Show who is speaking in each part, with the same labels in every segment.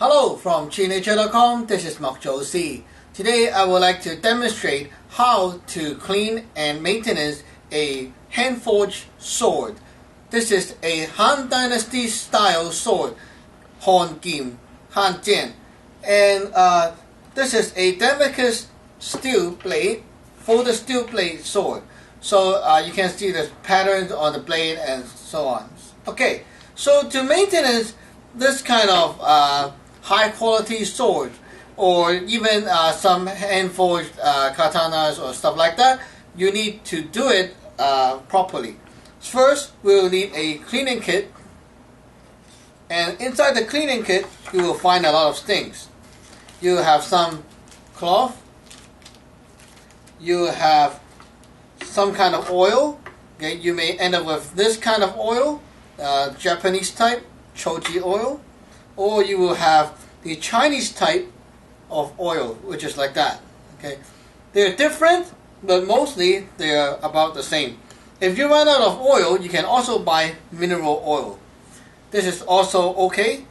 Speaker 1: Hello from ChiNature.com, this is Mok Josie. Today I would like to demonstrate how to clean and maintenance a hand-forged sword. This is a Han Dynasty style sword, Han Kim, Han Jian. And this is a Damascus steel blade, folded steel blade sword. So you can see the patterns on the blade and so on. Okay, so to maintenance this kind of high quality sword, or even some hand forged katanas or stuff like that, you need to do it properly. First, we will need a cleaning kit, and inside the cleaning kit you will find a lot of things. You have some cloth, you have some kind of oil. Okay, you may end up with this kind of oil, Japanese type Choji oil, or you will have the Chinese type of oil, which is like that. Okay, they're different, but mostly they're about the same. If you run out of oil, you can also buy mineral oil. This is also okay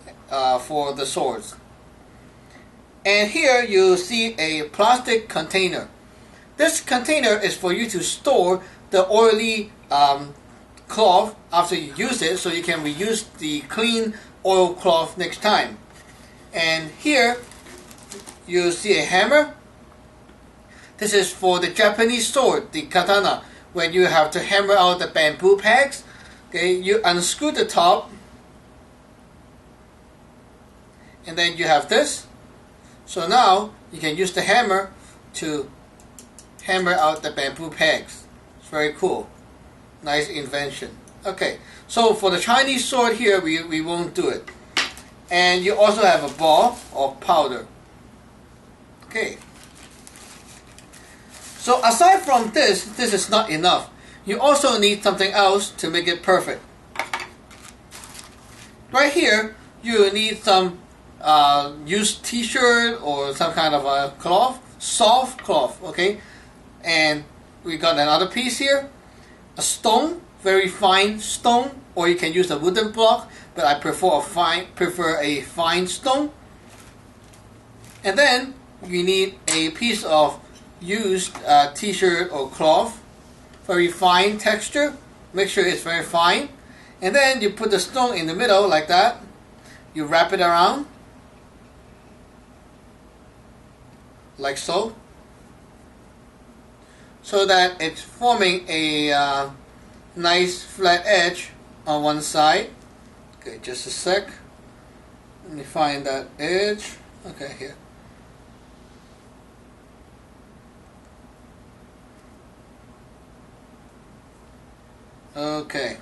Speaker 1: for the swords. And here you see a plastic container. This container is for you to store the oily cloth after you use it, so you can reuse the clean oil cloth next time. And here you see a hammer. This is for the Japanese sword, the katana, when you have to hammer out the bamboo pegs. Okay, you unscrew the top, and then you have this. So now you can use the hammer to hammer out the bamboo pegs. It's very cool. Nice invention. Okay, so for the Chinese sword here, we won't do it. And you also have a ball of powder. Okay. So aside from this is not enough. You also need something else to make it perfect. Right here, you need some used t-shirt or some kind of a cloth, soft cloth, okay? And we got another piece here, a stone, very fine stone, or you can use a wooden block, but I prefer a fine stone. And then you need a piece of used t-shirt or cloth, very fine texture, make sure it's very fine. And then you put the stone in the middle like that, you wrap it around, like so, so that it's forming a nice flat edge on one side. Okay, just a sec. Let me find that edge. Okay, here. Okay,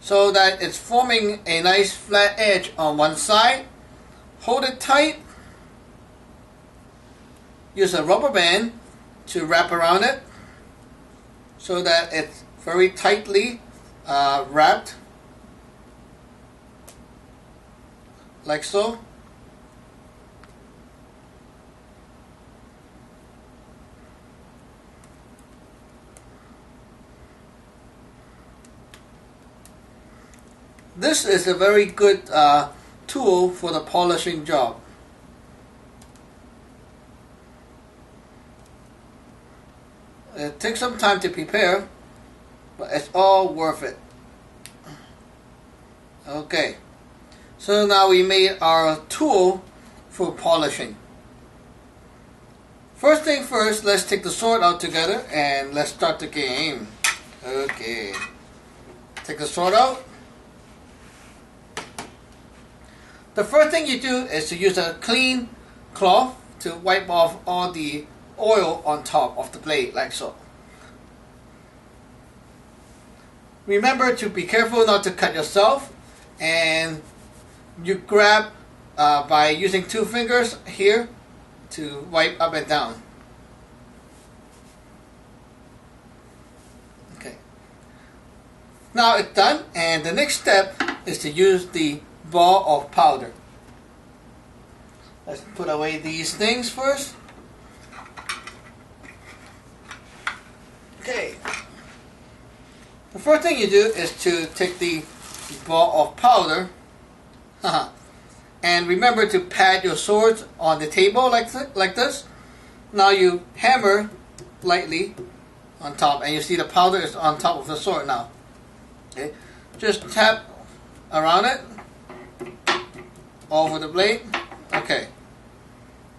Speaker 1: so that it's forming a nice flat edge on one side. Hold it tight. Use a rubber band to wrap around it so that it's very tightly wrapped, like so. This is a very good tool for the polishing job. It takes some time to prepare, but it's all worth it. Okay, so now we made our tool for polishing. First thing first, let's take the sword out together and let's start the game. Okay, take the sword out. The first thing you do is to use a clean cloth to wipe off all the oil on top of the blade, like so. Remember to be careful not to cut yourself, and you grab by using two fingers here to wipe up and down. Okay. Now it's done, and the next step is to use the ball of powder. Let's put away these things first. Okay. The first thing you do is to take the ball of powder And remember to pad your swords on the table like this. Now you hammer lightly on top, and you see the powder is on top of the sword now. Okay, just tap around it over the blade. Okay.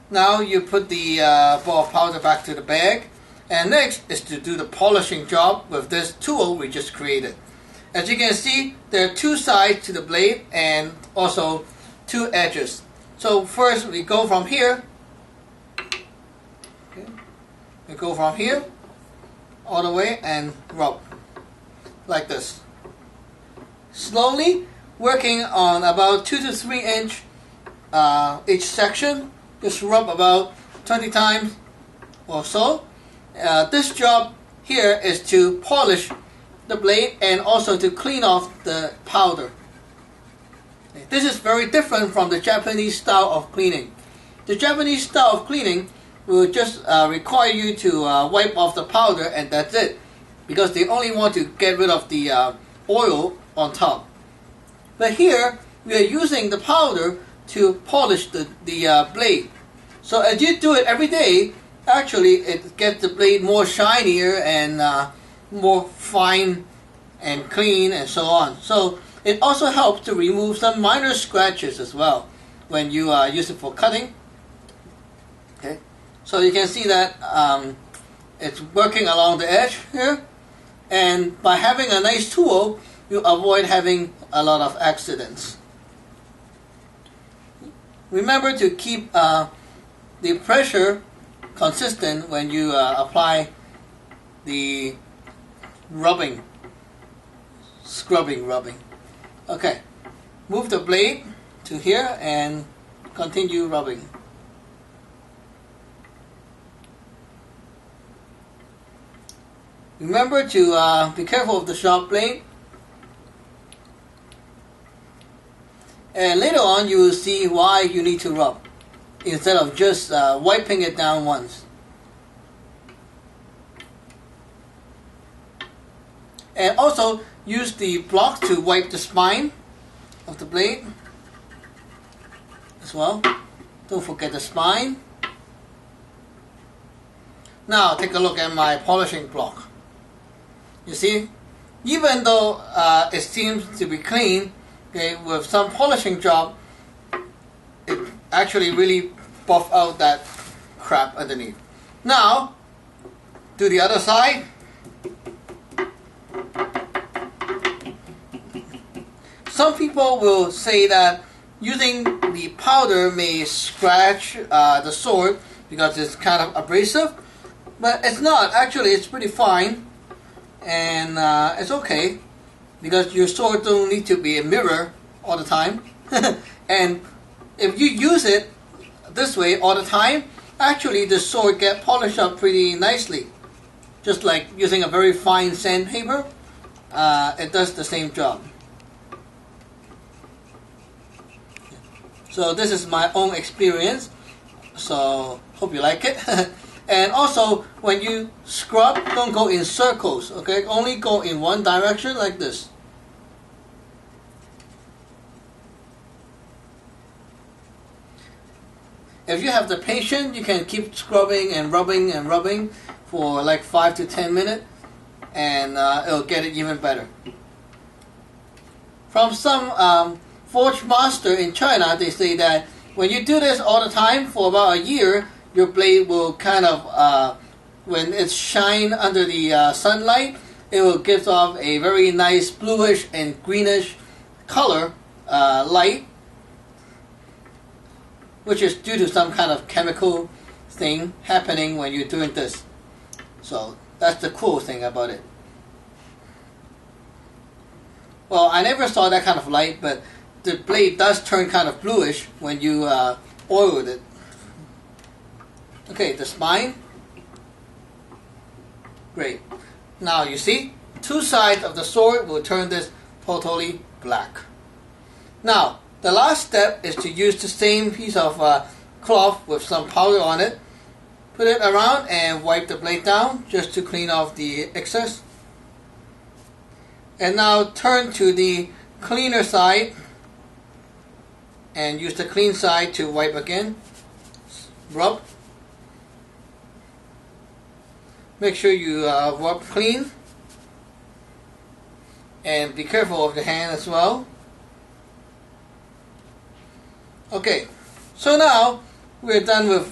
Speaker 1: Now you put the ball of powder back to the bag, and next is to do the polishing job with this tool we just created. As you can see, there are two sides to the blade and also two edges. So first we go from here. Okay. We go from here all the way and rub like this. Slowly working on about 2 to 3 inch each section. Just rub about 20 times or so. This job here is to polish the blade and also to clean off the powder. This is very different from the Japanese style of cleaning. The Japanese style of cleaning will just require you to wipe off the powder, and that's it, because they only want to get rid of the oil on top. But here we are using the powder to polish the blade. So as you do it every day, actually it gets the blade more shinier and more fine and clean and so on. So it also helps to remove some minor scratches as well when you use it for cutting. Okay, so you can see that it's working along the edge here, and by having a nice tool, you avoid having a lot of accidents. Remember to keep the pressure consistent when you apply the rubbing, rubbing. Okay, move the blade to here and continue rubbing. Remember to be careful of the sharp blade. And later on you will see why you need to rub instead of just wiping it down once. And also use the block to wipe the spine of the blade as well. Don't forget the spine. Now take a look at my polishing block. You see, even though it seems to be clean, okay, with some polishing job, it actually really buff out that crap underneath. Now, do the other side. Some people will say that using the powder may scratch the sword because it's kind of abrasive, but it's not. Actually, it's pretty fine, and it's okay because your sword don't need to be a mirror all the time. And if you use it this way all the time, actually the sword gets polished up pretty nicely. Just like using a very fine sandpaper, it does the same job. So this is my own experience, so hope you like it. And also, when you scrub, don't go in circles, okay? Only go in one direction like this. If you have the patience, you can keep scrubbing and rubbing for like 5 to 10 minutes, and it'll get it even better. From some forge master in China, they say that when you do this all the time for about a year, your blade will kind of, when it's shine under the sunlight, it will give off a very nice bluish and greenish color light, which is due to some kind of chemical thing happening when you're doing this. So that's the cool thing about it. Well, I never saw that kind of light, but the blade does turn kind of bluish when you oiled it. Okay, the spine. Great. Now you see, two sides of the sword will turn this totally black. Now, the last step is to use the same piece of cloth with some powder on it. Put it around and wipe the blade down just to clean off the excess. And now turn to the cleaner side and use the clean side to wipe again. Rub. Make sure you rub clean, and be careful of the hand as well. Okay, so now we're done with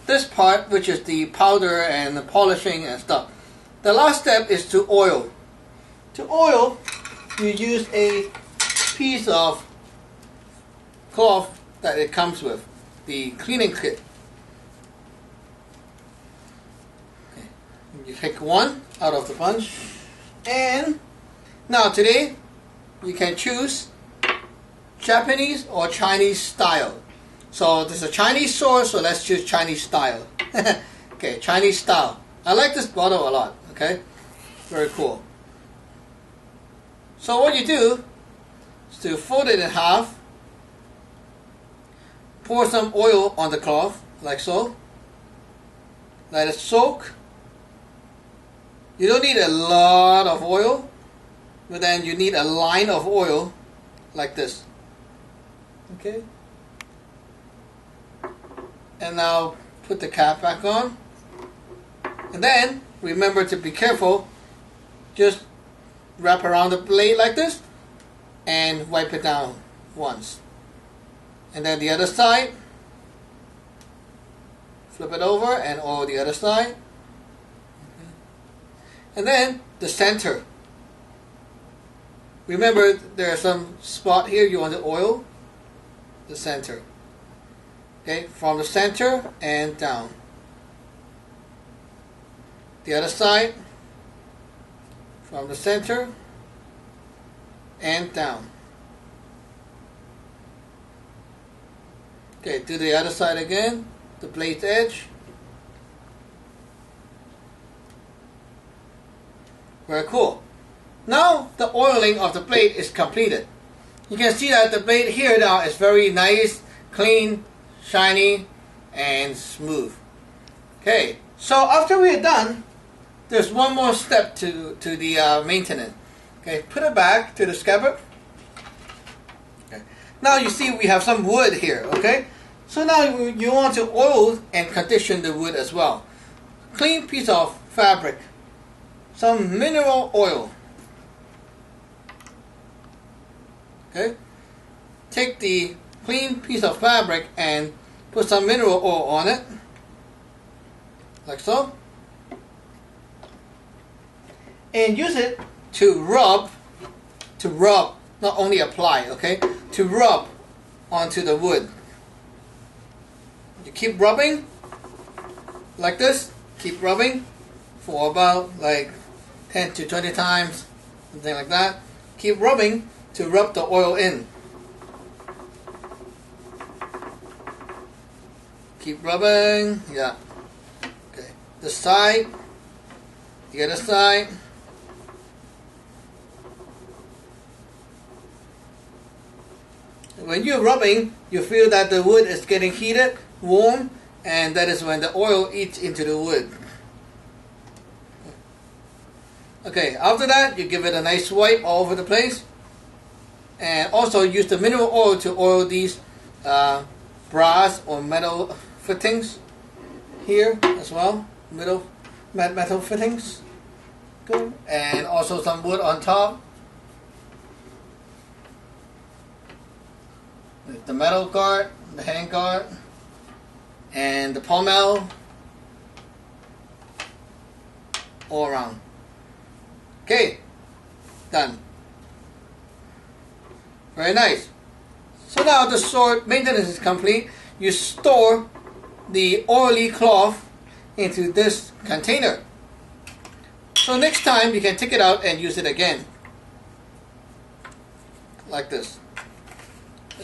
Speaker 1: this part, which is the powder and the polishing and stuff. The last step is to oil. To oil, you use a piece of cloth that it comes with, the cleaning kit. Okay. You pick one out of the bunch, and now today you can choose Japanese or Chinese style. So this is a Chinese sword, so let's choose Chinese style. Okay, Chinese style. I like this bottle a lot. Okay, very cool. So what you do is to fold it in half, pour some oil on the cloth, like so. Let it soak. You don't need a lot of oil, but then you need a line of oil, like this. Okay. And now put the cap back on. And then remember to be careful. Just wrap around the blade like this and wipe it down once. And then the other side, flip it over and oil the other side. Okay. And then the center. Remember, there's some spot here you want to oil. The center. Okay, from the center and down. The other side, from the center and down. Okay, do the other side again, the blade's edge. Very cool. Now the oiling of the blade is completed. You can see that the blade here now is very nice, clean, shiny, and smooth. Okay, so after we're done, there's one more step to the maintenance. Okay, put it back to the scabbard. Okay. Now you see we have some wood here. Okay, so now you want to oil and condition the wood as well. Clean piece of fabric, some mineral oil. Okay, take the clean piece of fabric and put some mineral oil on it, like so, and use it to rub, not only apply, okay, to rub onto the wood. You keep rubbing like this, keep rubbing for about like 10 to 20 times, something like that. Keep rubbing to rub the oil in. Keep rubbing, yeah. Okay, this side, the other side. When you're rubbing, you feel that the wood is getting heated, warm, and that is when the oil eats into the wood. Okay, after that, you give it a nice wipe all over the place. And also use the mineral oil to oil these brass or metal fittings here as well. Metal fittings. Good. And also some wood on top. The metal guard, the hand guard, and the pommel all around. Okay, done. Very nice. So now the sword maintenance is complete. You store the oily cloth into this container. So next time you can take it out and use it again. Like this.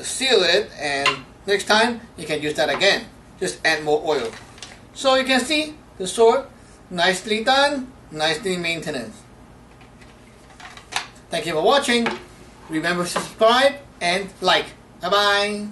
Speaker 1: Seal it, and next time you can use that again. Just add more oil. So you can see the sword, nicely done, nicely maintained. Thank you for watching. Remember to subscribe and like. Bye bye.